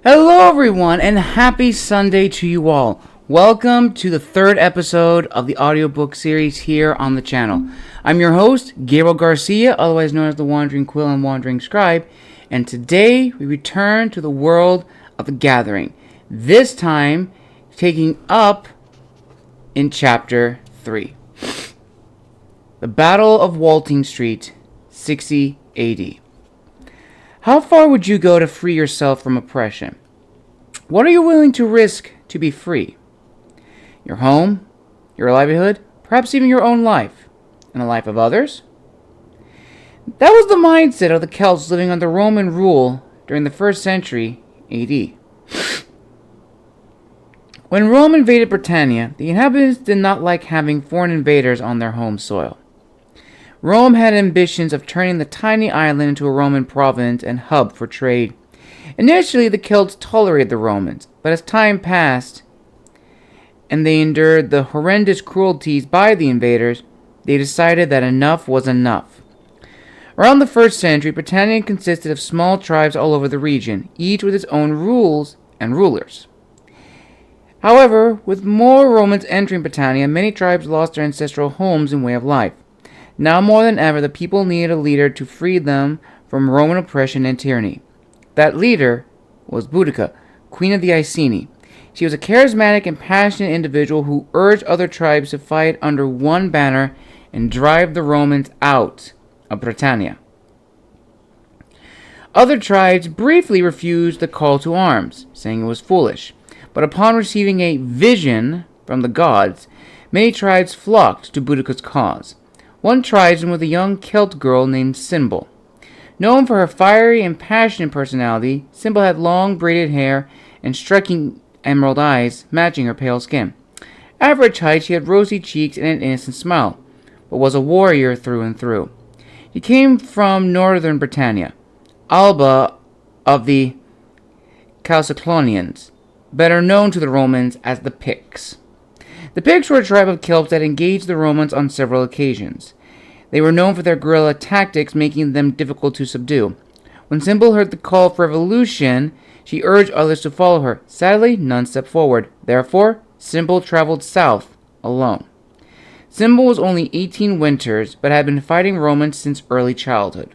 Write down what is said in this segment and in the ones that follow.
Hello, everyone, and happy Sunday to you all. Welcome to the third episode of the audiobook series here on the channel. I'm your host, Gabriel Garcia, otherwise known as the Wandering Quill and Wandering Scribe, and today we return to the world of the Gathering, this time taking up in Chapter 3. The Battle of Walting Street, 60 AD. How far would you go to free yourself from oppression? What are you willing to risk to be free? Your home, your livelihood, perhaps even your own life, and the life of others? That was the mindset of the Celts living under Roman rule during the 1st century AD. When Rome invaded Britannia, the inhabitants did not like having foreign invaders on their home soil. Rome had ambitions of turning the tiny island into a Roman province and hub for trade. Initially, the Celts tolerated the Romans, but as time passed and they endured the horrendous cruelties by the invaders, they decided that enough was enough. Around the 1st century, Britannia consisted of small tribes all over the region, each with its own rules and rulers. However, with more Romans entering Britannia, many tribes lost their ancestral homes and way of life. Now more than ever, the people needed a leader to free them from Roman oppression and tyranny. That leader was Boudica, queen of the Iceni. She was a charismatic and passionate individual who urged other tribes to fight under one banner and drive the Romans out of Britannia. Other tribes briefly refused the call to arms, saying it was foolish. But upon receiving a vision from the gods, many tribes flocked to Boudica's cause. One tribesman was a young Celt girl named Cynbel. Known for her fiery and passionate personality, Cynbel had long braided hair and striking emerald eyes matching her pale skin. Average height, she had rosy cheeks and an innocent smile, but was a warrior through and through. She came from northern Britannia, Alba of the Chalcedonians, better known to the Romans as the Picts. The Picts were a tribe of Celts that engaged the Romans on several occasions. They were known for their guerrilla tactics, making them difficult to subdue. When Cynbel heard the call for revolution, she urged others to follow her. Sadly, none stepped forward. Therefore, Cynbel traveled south alone. Cynbel was only 18 winters, but had been fighting Romans since early childhood.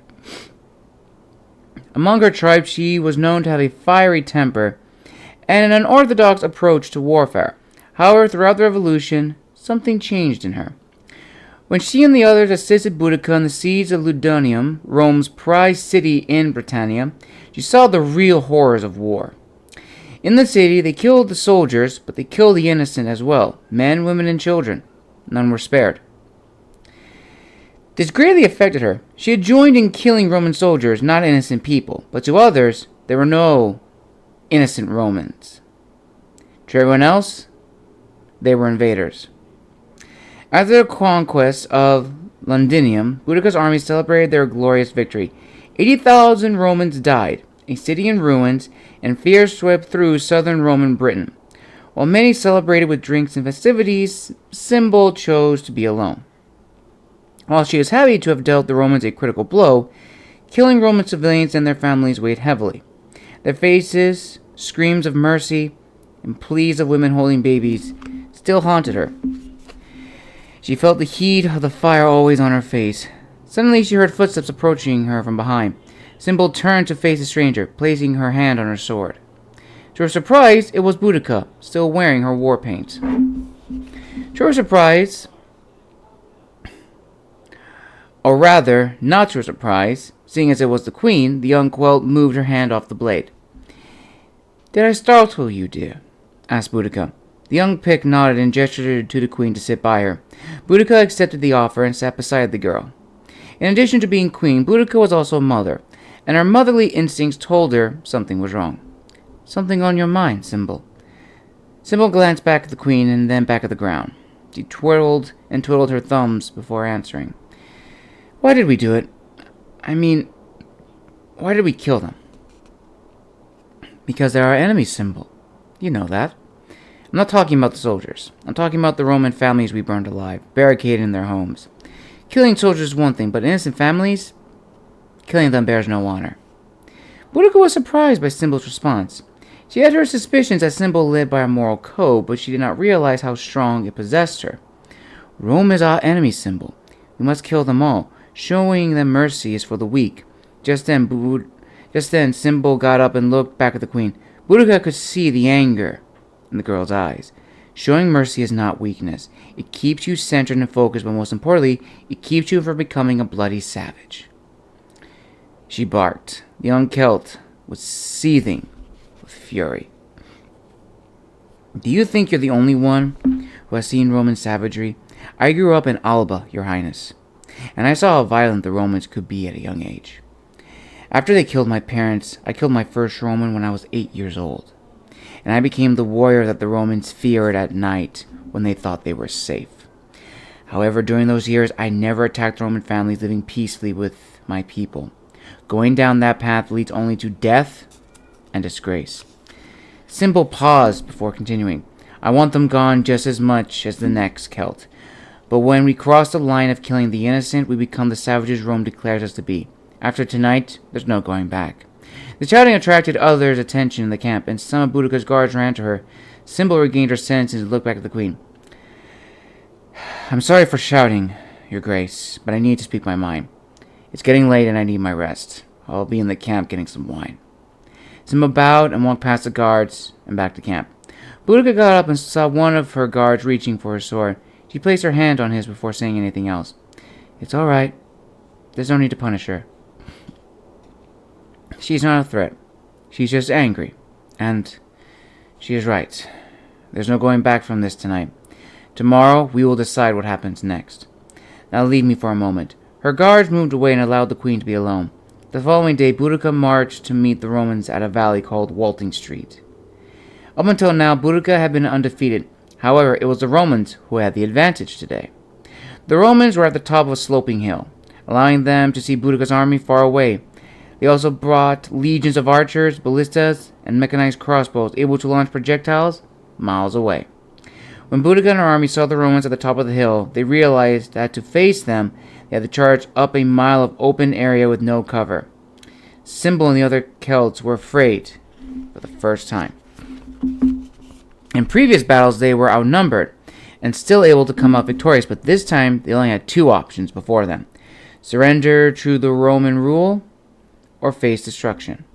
Among her tribe, she was known to have a fiery temper and an unorthodox approach to warfare. However, throughout the revolution, something changed in her. When she and the others assisted Boudica in the siege of Ludonium, Rome's prized city in Britannia, she saw the real horrors of war. In the city, they killed the soldiers, but they killed the innocent as well, men, women, and children. None were spared. This greatly affected her. She had joined in killing Roman soldiers, not innocent people, but to others, there were no innocent Romans. To everyone else, they were invaders. After the conquest of Londinium, Boudica's army celebrated their glorious victory. 80,000 Romans died, a city in ruins, and fear swept through southern Roman Britain. While many celebrated with drinks and festivities, Cynbel chose to be alone. While she was happy to have dealt the Romans a critical blow, killing Roman civilians and their families weighed heavily. Their faces, screams of mercy, and pleas of women holding babies still haunted her. She felt the heat of the fire always on her face. Suddenly she heard footsteps approaching her from behind. Cynbel turned to face the stranger, placing her hand on her sword. To her surprise, it was Boudica, still wearing her war paint. To her surprise, or rather, not to her surprise, seeing as it was the queen, the young Celt moved her hand off the blade. "Did I startle you, dear?" asked Boudica. The young Pict nodded and gestured to the queen to sit by her. Boudica accepted the offer and sat beside the girl. In addition to being queen, Boudica was also a mother, and her motherly instincts told her something was wrong. "Something on your mind, Cynbel?" Cynbel glanced back at the queen and then back at the ground. She twirled and twiddled her thumbs before answering. "Why did we do it? Why did we kill them?" "Because they're our enemies, Cynbel. You know that. I'm not talking about the soldiers. I'm talking about the Roman families we burned alive, barricaded in their homes. Killing soldiers is one thing, but innocent families? Killing them bears no honor." Boudica was surprised by Cynbel's response. She had her suspicions that Cynbel lived by a moral code, but she did not realize how strong it possessed her. Rome is our enemy, Cynbel. We must kill them all. Showing them mercy is for the weak. Just then, Cynbel got up and looked back at the queen. Boudica could see the anger in the girl's eyes. Showing mercy is not weakness. It keeps you centered and focused, but most importantly, it keeps you from becoming a bloody savage. She barked. The young Celt was seething with fury. Do you think you're the only one who has seen Roman savagery? I grew up in Alba, your highness, and I saw how violent the Romans could be at a young age. After they killed my parents, I killed my first Roman when I was 8 years old, and I became the warrior that the Romans feared at night when they thought they were safe. However, during those years, I never attacked Roman families living peacefully with my people. Going down that path leads only to death and disgrace. Cynbel paused before continuing. I want them gone just as much as the next Celt. But when we cross the line of killing the innocent, we become the savages Rome declares us to be. After tonight, there's no going back. The shouting attracted others' attention in the camp, and some of Boudica's guards ran to her. Cynbel regained her senses and looked back at the queen. I'm sorry for shouting, your grace, but I need to speak my mind. It's getting late and I need my rest. I'll be in the camp getting some wine. Cynbel bowed and walked past the guards and back to camp. Boudica got up and saw one of her guards reaching for her sword. She placed her hand on his before saying anything else. It's all right. There's no need to punish her. She's not a threat. She's just angry. And she is right. There's no going back from this tonight. Tomorrow, we will decide what happens next. Now leave me for a moment. Her guards moved away and allowed the queen to be alone. The following day, Boudica marched to meet the Romans at a valley called Walting Street. Up until now, Boudica had been undefeated. However, it was the Romans who had the advantage today. The Romans were at the top of a sloping hill, allowing them to see Boudica's army far away. They also brought legions of archers, ballistas, and mechanized crossbows able to launch projectiles miles away. When Boudica and her army saw the Romans at the top of the hill, they realized that to face them, they had to charge up a mile of open area with no cover. Cynbel and the other Celts were afraid for the first time. In previous battles, they were outnumbered and still able to come out victorious, but this time they only had two options before them: surrender to the Roman rule or face destruction.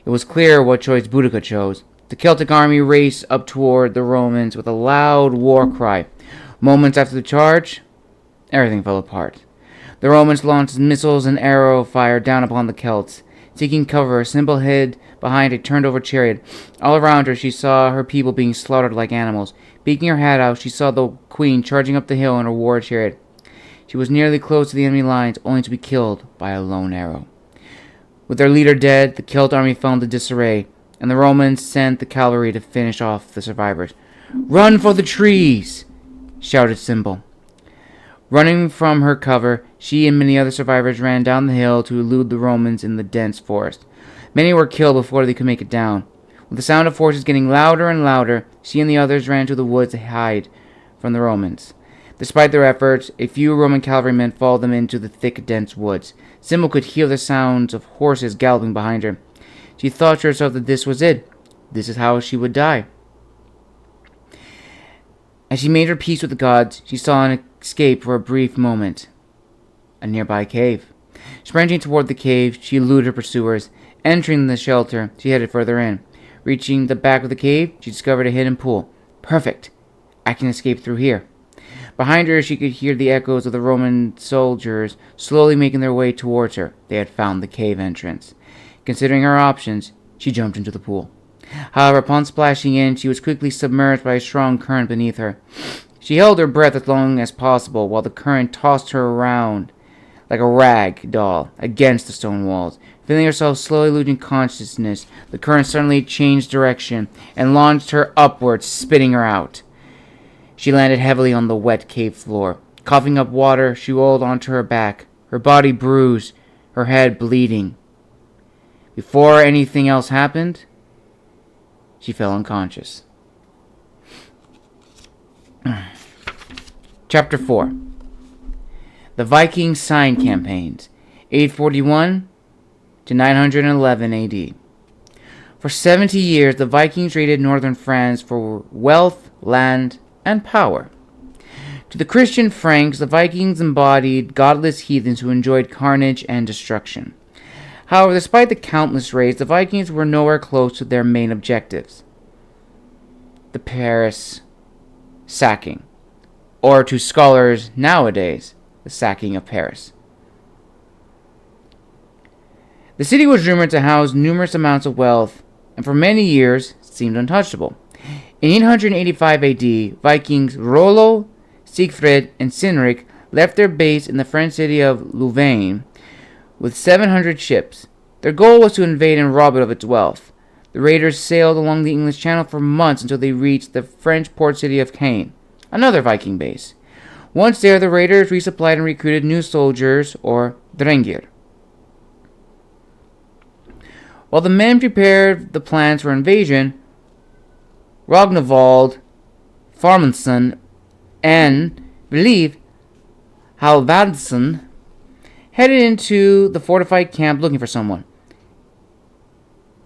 It was clear what choice Boudica chose. The Celtic army raced up toward the Romans with a loud war cry. Moments after the charge, everything fell apart. The Romans launched missiles and arrow fire down upon the Celts. Seeking cover, Cynbel hid behind a turned-over chariot. All around her, she saw her people being slaughtered like animals. Peeking her head out, she saw the queen charging up the hill in her war chariot. She was nearly close to the enemy lines, only to be killed by a lone arrow. With their leader dead, the Celt army fell into disarray, and the Romans sent the cavalry to finish off the survivors. "Run for the trees!" shouted Cynbel. Running from her cover, she and many other survivors ran down the hill to elude the Romans in the dense forest. Many were killed before they could make it down. With the sound of horses getting louder and louder, she and the others ran to the woods to hide from the Romans. Despite their efforts, a few Roman cavalrymen followed them into the thick, dense woods. Cynbel could hear the sounds of horses galloping behind her. She thought to herself that this was it. This is how she would die. As she made her peace with the gods, she saw an escape for a brief moment. A nearby cave. Sprinting toward the cave, she eluded her pursuers. Entering the shelter, she headed further in. Reaching the back of the cave, she discovered a hidden pool. Perfect! I can escape through here. Behind her, she could hear the echoes of the Roman soldiers slowly making their way towards her. They had found the cave entrance. Considering her options, she jumped into the pool. However, upon splashing in, she was quickly submerged by a strong current beneath her. She held her breath as long as possible while the current tossed her around like a rag doll against the stone walls. Feeling herself slowly losing consciousness, the current suddenly changed direction and launched her upwards, spitting her out. She landed heavily on the wet cave floor. Coughing up water, she rolled onto her back, her body bruised, her head bleeding. Before anything else happened, she fell unconscious. Chapter 4. The Viking Sign Campaigns, 841 to 911 AD. For 70 years, the Vikings raided northern France for wealth, land, and power. To the Christian Franks, the Vikings embodied godless heathens who enjoyed carnage and destruction. However, despite the countless raids, the Vikings were nowhere close to their main objectives: the Paris sacking, or to scholars nowadays, the sacking of Paris. The city was rumored to house numerous amounts of wealth, and for many years seemed untouchable. In 885 AD, Vikings Rollo, Siegfried, and Cynric left their base in the French city of Louvain with 700 ships. Their goal was to invade and rob it of its wealth. The raiders sailed along the English Channel for months until they reached the French port city of Caen, another Viking base. Once there, the raiders resupplied and recruited new soldiers, or drengir. While the men prepared the plans for invasion, Ragnvald, Farmanson, and Vliv Halvardsson headed into the fortified camp looking for someone.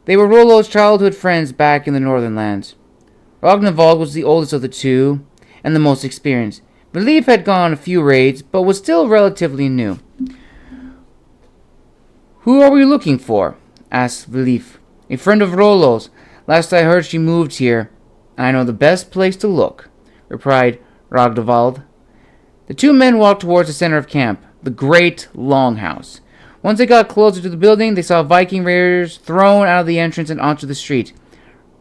They were Rollo's childhood friends back in the northern lands. Ragnvald was the oldest of the two and the most experienced. Vliv had gone a few raids, but was still relatively new. "Who are we looking for?" asked Vliv. "A friend of Rollo's. Last I heard she moved here, and I know the best place to look," replied Ragnvald. The two men walked towards the center of camp, the great longhouse. Once they got closer to the building, they saw Viking raiders thrown out of the entrance and onto the street.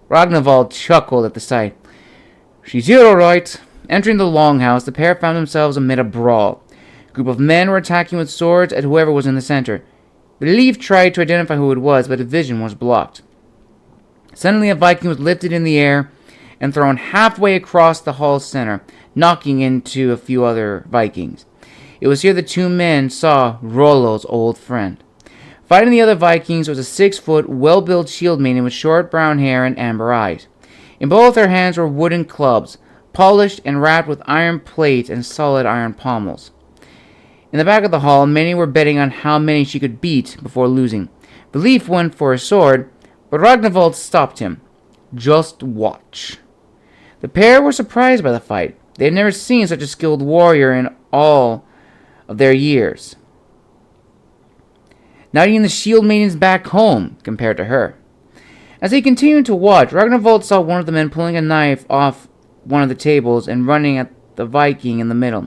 Ragnvald chuckled at the sight. "She's here all right." Entering the longhouse, the pair found themselves amid a brawl. A group of men were attacking with swords at whoever was in the center. Vliv tried to identify who it was, but his vision was blocked. Suddenly, a Viking was lifted in the air and thrown halfway across the hall's center, knocking into a few other Vikings. It was here the two men saw Rollo's old friend. Fighting the other Vikings was a 6-foot, well-built shield maiden with short brown hair and amber eyes. In both her hands were wooden clubs, polished and wrapped with iron plates and solid iron pommels. In the back of the hall, many were betting on how many she could beat before losing. Vliv went for a sword, but Ragnvald stopped him. "Just watch." The pair were surprised by the fight. They had never seen such a skilled warrior in all of their years. Not even the shield maidens back home compared to her. As they continued to watch, Ragnvald saw one of the men pulling a knife off one of the tables and running at the Viking in the middle.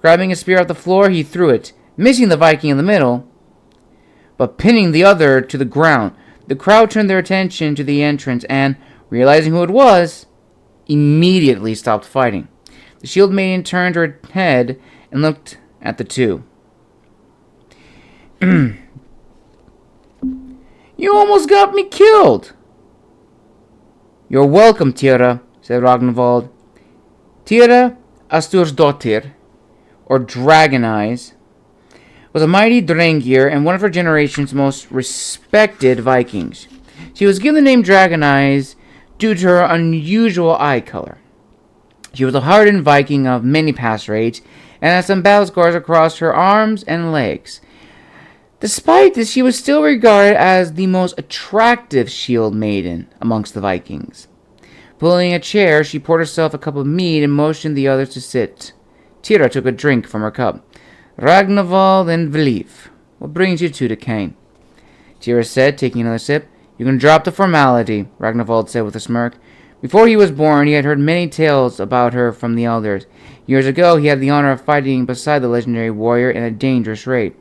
Grabbing a spear off the floor, he threw it, missing the Viking in the middle, but pinning the other to the ground. The crowd turned their attention to the entrance and, realizing who it was, immediately stopped fighting. The shield maiden turned her head and looked at the two. "You almost got me killed." "You're welcome, Tyra," said Ragnvald. Tyra Astursdottir, or Dragon Eyes, was a mighty Drengir and one of her generation's most respected Vikings. She was given the name Dragon Eyes due to her unusual eye color. She was a hardened Viking of many past raids and had some battle scars across her arms and legs. Despite this, she was still regarded as the most attractive shield maiden amongst the Vikings. Pulling a chair, she poured herself a cup of mead and motioned the others to sit. Tyra took a drink from her cup. "Ragnvald and Vliv, what brings you two to Caen?" Tyra said, taking another sip. "You can drop the formality," Ragnvald said with a smirk. Before he was born, he had heard many tales about her from the elders. Years ago, he had the honor of fighting beside the legendary warrior in a dangerous raid.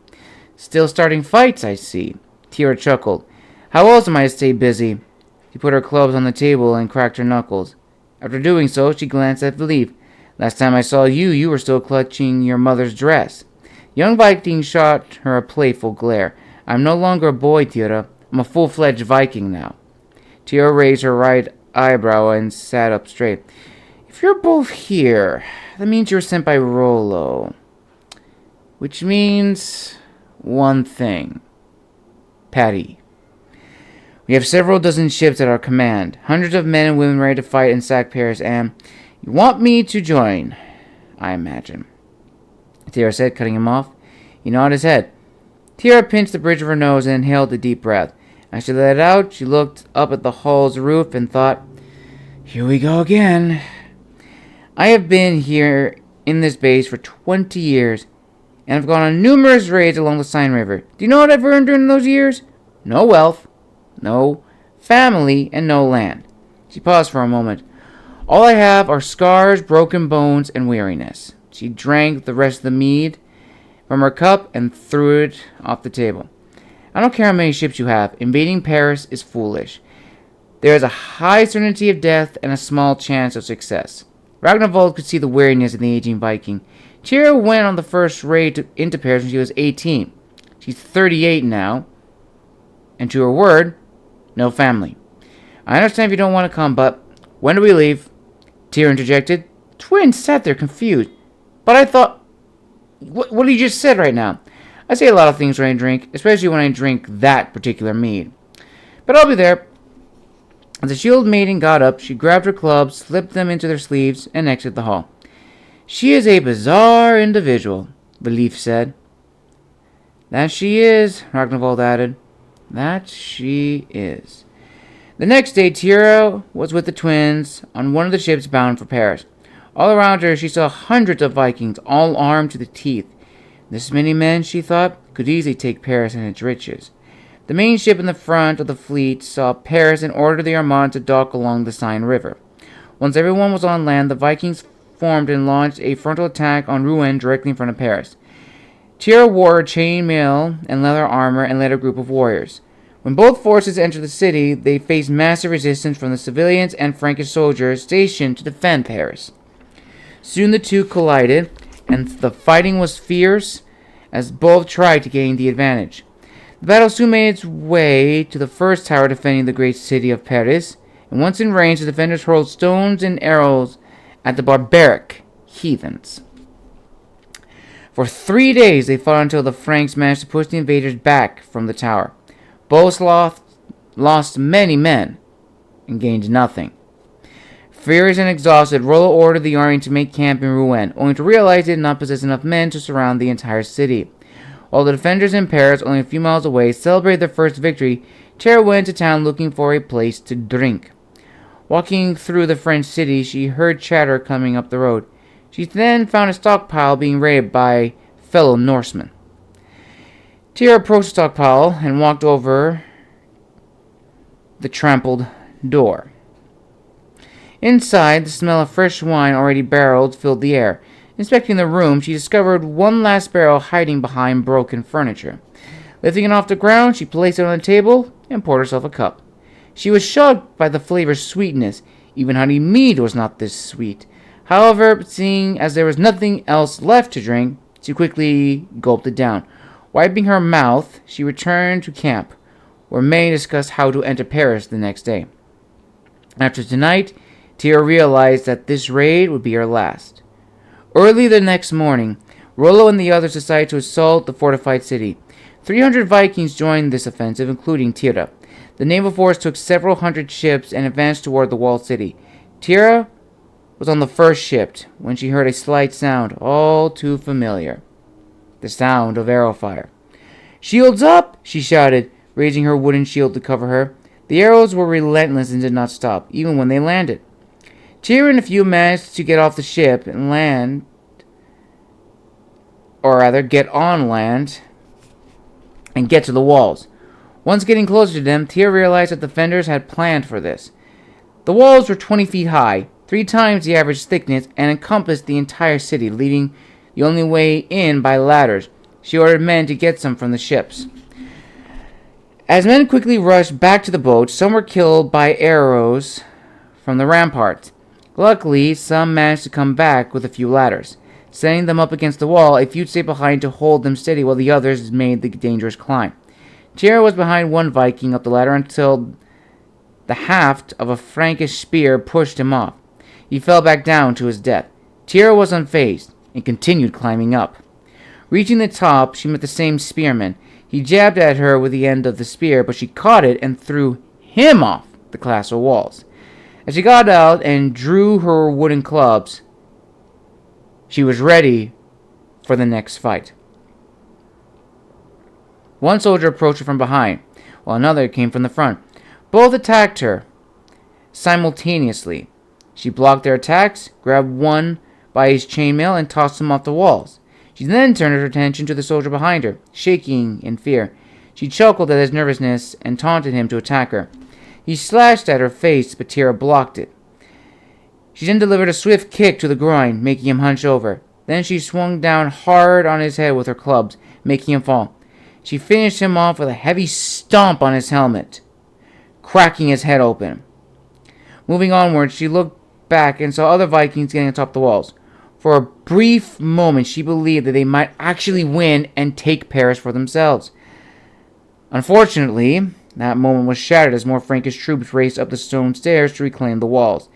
"Still starting fights, I see." Tyra chuckled. "How else am I to stay busy?" She put her clubs on the table and cracked her knuckles. After doing so, she glanced at Vliv. "Last time I saw you, you were still clutching your mother's dress." Young Viking shot her a playful glare. "I'm no longer a boy, Tyra. I'm a full-fledged Viking now." Tyra raised her right eyebrow and sat up straight. "If you're both here, that means you were sent by Rollo. Which means one thing. Patty. We have several dozen ships at our command, hundreds of men and women ready to fight and sack Paris, and you want me to join, I imagine." Tyra said, cutting him off. He nodded his head. Tyra pinched the bridge of her nose and inhaled a deep breath. As she let it out, she looked up at the hull's roof and thought, "Here we go again. I have been here in this base for 20 years, and I've gone on numerous raids along the Seine River. Do you know what I've earned during those years? No wealth, no family, and no land." She paused for a moment. "All I have are scars, broken bones, and weariness." She drank the rest of the mead from her cup and threw it off the table. "I don't care how many ships you have. Invading Paris is foolish. There is a high certainty of death and a small chance of success." Ragnvald could see the weariness in the aging Viking. Tyra went on the first raid into Paris when she was 18. She's 38 now. And to her word, no family. "I understand if you don't want to come, but when do we leave?" Tyra interjected. Twins sat there confused. "But I thought... What you just said right now?" "I say a lot of things when I drink, especially when I drink that particular mead. But I'll be there." As the shield maiden got up, she grabbed her clubs, slipped them into their sleeves, and exited the hall. "She is a bizarre individual," the leaf said. "That she is," Ragnvald added. "That she is." The next day, Tyra was with the twins on one of the ships bound for Paris. All around her, she saw hundreds of Vikings, all armed to the teeth. This many men, she thought, could easily take Paris and its riches. The main ship in the front of the fleet saw Paris and ordered the Armada to dock along the Seine River. Once everyone was on land, the Vikings formed and launched a frontal attack on Rouen directly in front of Paris. Tyra wore chainmail and leather armor and led a group of warriors. When both forces entered the city, they faced massive resistance from the civilians and Frankish soldiers stationed to defend Paris. Soon the two collided, and the fighting was fierce as both tried to gain the advantage. The battle soon made its way to the first tower defending the great city of Paris, and once in range, the defenders hurled stones and arrows at the barbaric heathens. For 3 days they fought until the Franks managed to push the invaders back from the tower. Both lost many men and gained nothing. Furious and exhausted, Rollo ordered the army to make camp in Rouen, only to realize they did not possess enough men to surround the entire city. While the defenders in Paris, only a few miles away, celebrated their first victory, Tyra went to town looking for a place to drink. Walking through the French city, she heard chatter coming up the road. She then found a stockpile being raided by fellow Norsemen. Tyra approached the stockpile and walked over the trampled door. Inside, the smell of fresh wine already barreled filled the air. Inspecting the room, she discovered one last barrel hiding behind broken furniture. Lifting it off the ground, she placed it on the table and poured herself a cup. She was shocked by the flavor's sweetness. Even honey mead was not this sweet. However, seeing as there was nothing else left to drink, she quickly gulped it down. Wiping her mouth, she returned to camp, where many discussed how to enter Paris the next day. After tonight, Tyra realized that this raid would be her last. Early the next morning, Rollo and the others decided to assault the fortified city. 300 Vikings joined this offensive, including Tyra. The naval force took several hundred ships and advanced toward the walled city. Tyra was on the first ship when she heard a slight sound, all too familiar. The sound of arrow fire. "Shields up!" she shouted, raising her wooden shield to cover her. The arrows were relentless and did not stop, even when they landed. Tyra and a few managed to get off the ship and get on land and get to the walls. Once getting closer to them, Tyra realized that the defenders had planned for this. The walls were 20 feet high, 3 times the average thickness, and encompassed the entire city, leading the only way in by ladders. She ordered men to get some from the ships. As men quickly rushed back to the boats, some were killed by arrows from the ramparts. Luckily, some managed to come back with a few ladders. Setting them up against the wall, a few stayed behind to hold them steady while the others made the dangerous climb. Tyra was behind one Viking up the ladder until the haft of a Frankish spear pushed him off. He fell back down to his death. Tyra was unfazed and continued climbing up. Reaching the top, she met the same spearman. He jabbed at her with the end of the spear, but she caught it and threw him off the castle walls. As she got out and drew her wooden clubs, she was ready for the next fight. One soldier approached her from behind. while another came from the front. Both attacked her simultaneously. She blocked their attacks, grabbed one by his chainmail, and tossed him off the walls. She then turned her attention to the soldier behind her, shaking in fear. She chuckled at his nervousness and taunted him to attack her. He slashed at her face, but Tyra blocked it. She then delivered a swift kick to the groin, making him hunch over. Then she swung down hard on his head with her clubs, making him fall. She finished him off with a heavy stomp on his helmet, cracking his head open. Moving onward, she looked back and saw other Vikings getting atop the walls. For a brief moment, she believed that they might actually win and take Paris for themselves. Unfortunately, that moment was shattered as more Frankish troops raced up the stone stairs to reclaim the walls.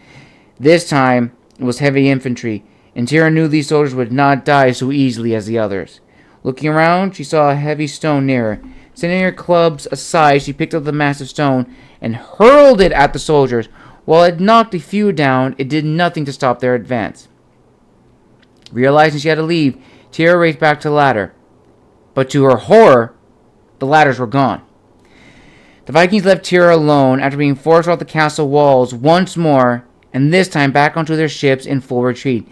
This time, it was heavy infantry, and Tyra knew these soldiers would not die so easily as the others. Looking around, she saw a heavy stone near her. Setting her clubs aside, she picked up the massive stone and hurled it at the soldiers. While it knocked a few down, it did nothing to stop their advance. Realizing she had to leave, Tyra raced back to the ladder. But to her horror, the ladders were gone. The Vikings left Tyra alone after being forced off the castle walls once more, and this time back onto their ships in full retreat.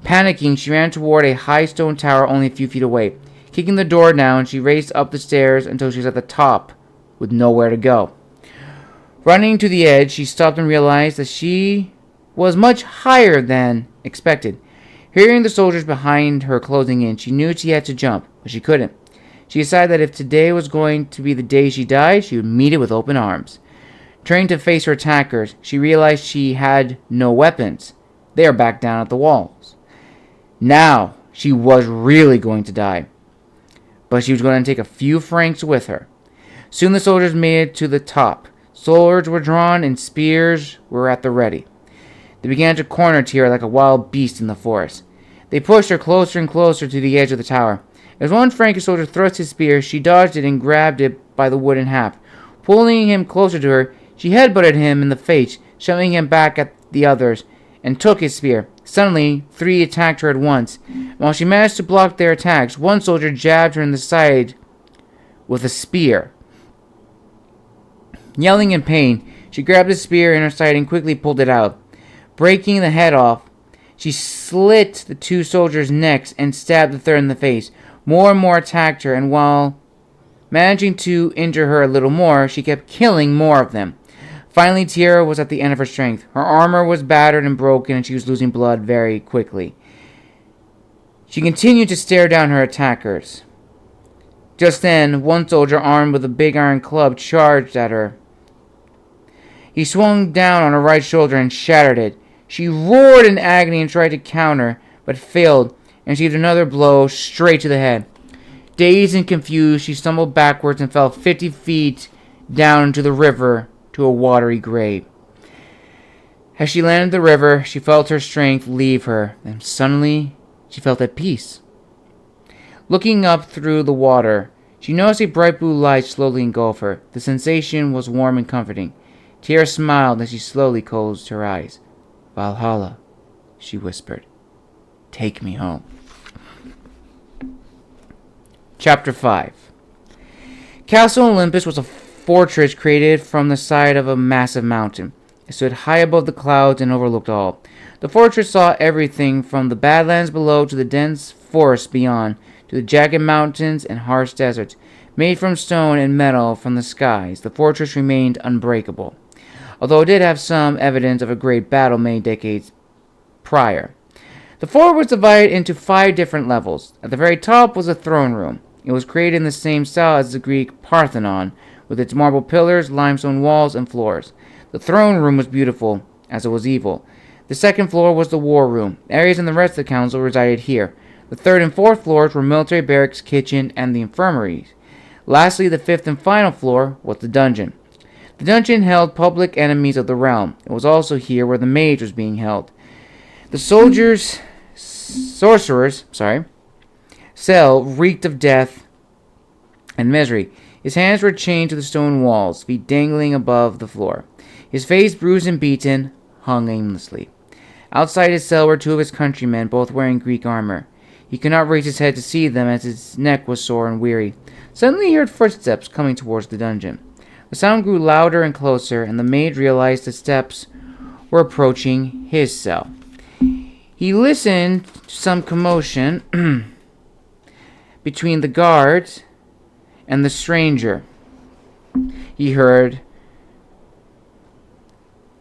Panicking, she ran toward a high stone tower only a few feet away. Kicking the door down, she raced up the stairs until she was at the top, with nowhere to go. Running to the edge, she stopped and realized that she was much higher than expected. Hearing the soldiers behind her closing in, she knew she had to jump, but she couldn't. She decided that if today was going to be the day she died, she would meet it with open arms. Turning to face her attackers, she realized she had no weapons. They are back down at the walls. Now, she was really going to die. But she was going to take a few Franks with her. Soon the soldiers made it to the top. Swords were drawn and spears were at the ready. They began to corner Tyra like a wild beast in the forest. They pushed her closer and closer to the edge of the tower. As one Frankish soldier thrust his spear, she dodged it and grabbed it by the wooden haft. Pulling him closer to her, she headbutted him in the face, shoving him back at the others, and took his spear. Suddenly, 3 attacked her at once. While she managed to block their attacks, one soldier jabbed her in the side with a spear. Yelling in pain, she grabbed the spear in her side and quickly pulled it out. Breaking the head off, she slit the 2 soldiers' necks and stabbed the third in the face. More and more attacked her, and while managing to injure her a little more, she kept killing more of them. Finally, Tyra was at the end of her strength. Her armor was battered and broken, and she was losing blood very quickly. She continued to stare down her attackers. Just then, one soldier armed with a big iron club charged at her. He swung down on her right shoulder and shattered it. She roared in agony and tried to counter, but failed, and received another blow straight to the head. Dazed and confused, she stumbled backwards and fell 50 feet down into the river to a watery grave. As she landed in the river, she felt her strength leave her, and suddenly she felt at peace. Looking up through the water, she noticed a bright blue light slowly engulf her. The sensation was warm and comforting. Tyra smiled as she slowly closed her eyes. "Valhalla," she whispered. "Take me home." Chapter 5. Castle Olympus was a fortress created from the side of a massive mountain. It stood high above the clouds and overlooked all. The fortress saw everything from the badlands below to the dense forests beyond, to the jagged mountains and harsh deserts. Made from stone and metal from the skies, the fortress remained unbreakable, although it did have some evidence of a great battle many decades prior. The fort was divided into 5 different levels. At the very top was a throne room. It was created in the same style as the Greek Parthenon, with its marble pillars, limestone walls, and floors. The throne room was beautiful, as it was evil. The second floor was the war room. Ares and the rest of the council resided here. The third and fourth floors were military barracks, kitchen, and the infirmaries. Lastly, the fifth and final floor was the dungeon. The dungeon held public enemies of the realm. It was also here where the mage was being held. The sorcerer's cell reeked of death and misery. His hands were chained to the stone walls, feet dangling above the floor. His face, bruised and beaten, hung aimlessly. Outside his cell were 2 of his countrymen, both wearing Greek armor. He could not raise his head to see them, as his neck was sore and weary. Suddenly he heard footsteps coming towards the dungeon. The sound grew louder and closer, and the mage realized the steps were approaching his cell. He listened to some commotion between the guards and the stranger. He heard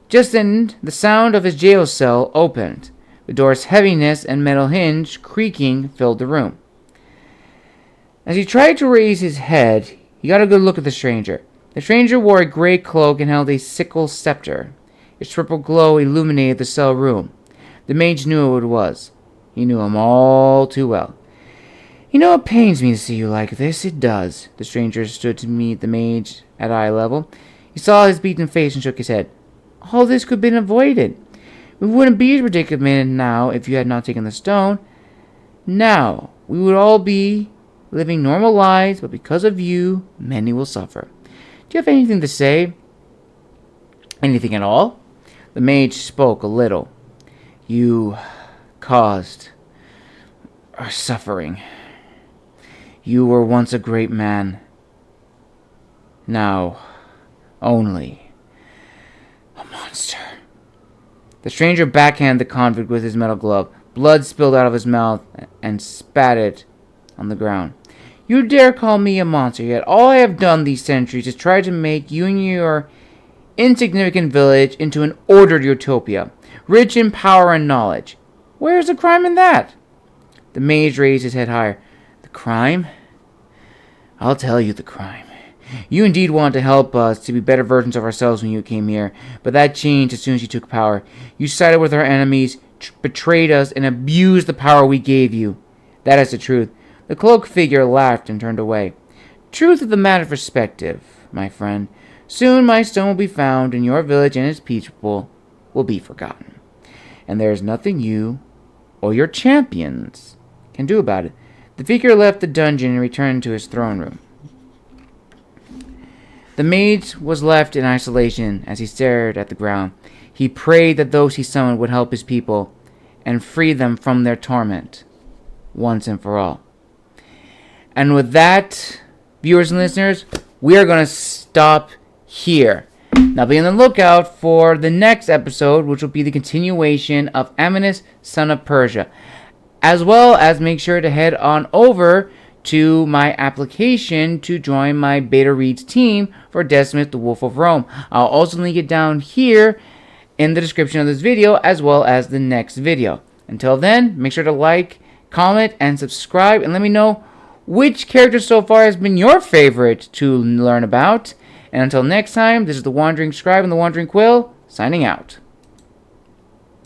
just then the sound of his jail cell opened. The door's heaviness and metal hinge creaking filled the room. As he tried to raise his head, he got a good look at the stranger. The stranger wore a gray cloak and held a sickle scepter. Its triple glow illuminated the cell room. The mage knew who it was. He knew him all too well. "You know, it pains me to see you like this. It does." The stranger stood to meet the mage at eye level. He saw his beaten face and shook his head. "All this could have been avoided. We wouldn't be in predicament now if you had not taken the stone. Now, we would all be living normal lives, but because of you, many will suffer. Do you have anything to say?" "Anything at all?" The mage spoke a little. "You caused our suffering. You were once a great man. Now, only a monster." The stranger backhanded the convict with his metal glove. Blood spilled out of his mouth and spattered on the ground. "You dare call me a monster, yet all I have done these centuries is try to make you and your insignificant village into an ordered utopia, rich in power and knowledge. Where is the crime in that?" The mage raised his head higher. "The crime? I'll tell you the crime. You indeed wanted to help us to be better versions of ourselves when you came here, but that changed as soon as you took power. You sided with our enemies, betrayed us, and abused the power we gave you. That is the truth." The cloaked figure laughed and turned away. "Truth is a matter of perspective, my friend. Soon my stone will be found, and your village and its people will be forgotten. And there is nothing you or your champions can do about it." The figure left the dungeon and returned to his throne room. The mage was left in isolation as he stared at the ground. He prayed that those he summoned would help his people and free them from their torment once and for all. And with that, viewers and listeners, we are going to stop here. Now be on the lookout for the next episode, which will be the continuation of Amanus, Son of Persia. As well as make sure to head on over to my application to join my beta reads team for Decimus, the Wolf of Rome. I'll also link it down here in the description of this video, as well as the next video. Until then, make sure to like, comment, and subscribe, and let me know which character so far has been your favorite to learn about. And until next time, this is the Wandering Scribe and the Wandering Quill, signing out.